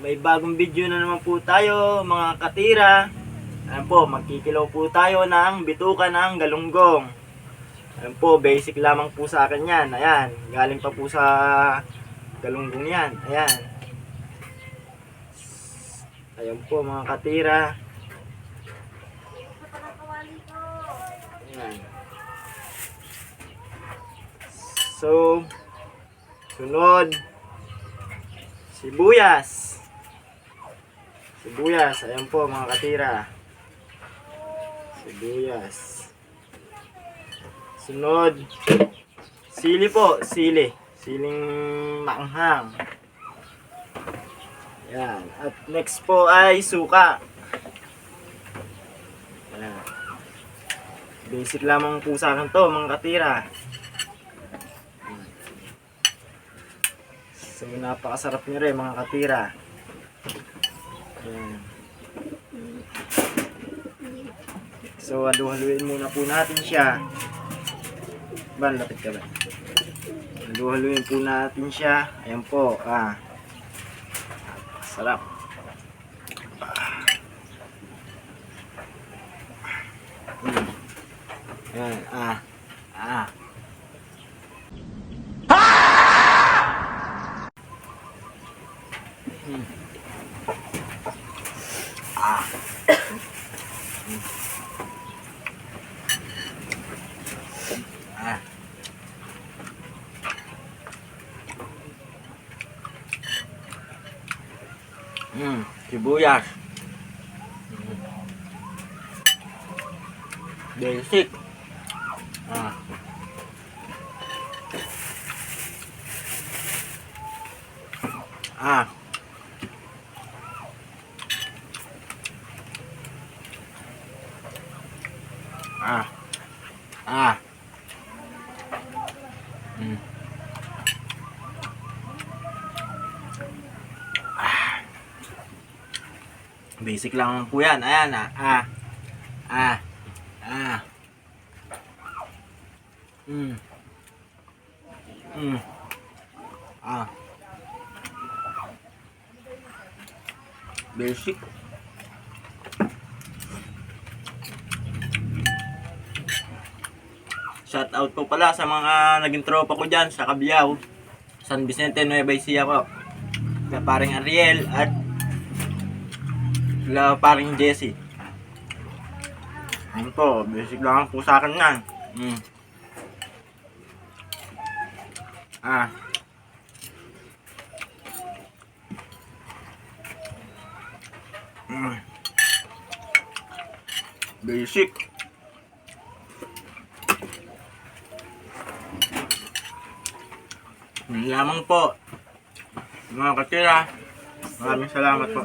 May bagong video na naman po tayo mga katira. Ayan po, magkikilaw po tayo ng bituka ng galunggong. Ayan po, basic lamang po sa akin yan. Ayan, galing pa po sa galunggong yan. Ayan. Ayan po mga katira. Ayan. So, sunod, sibuyas. Sibuyas, ayan po mga katira. Sibuyas. Sunod, sili po, sili. Siling maanghang. Ayan. At next po ay suka. Ayan. Basic lamang po sa akin to mga katira. So napakasarap nyo rin mga katira. Ayan. So halu-haluin muna po natin siya. Ban, lapit ka ba? Halu-haluin po natin siya. Ayan po. Sarap. Ayan. Sibuyas. Basic. Ah. Basic lang po yan. Ayan Basic. Shout out po pala sa mga naging tropa ko dyan sa Cabiao, San Vicente, Nueva Ecija po. Sa paring Ariel at sila paring Jesse. Ano po, basic lang po sa akin yan. Basic. Yun lamang po mga katira. Maraming salamat po.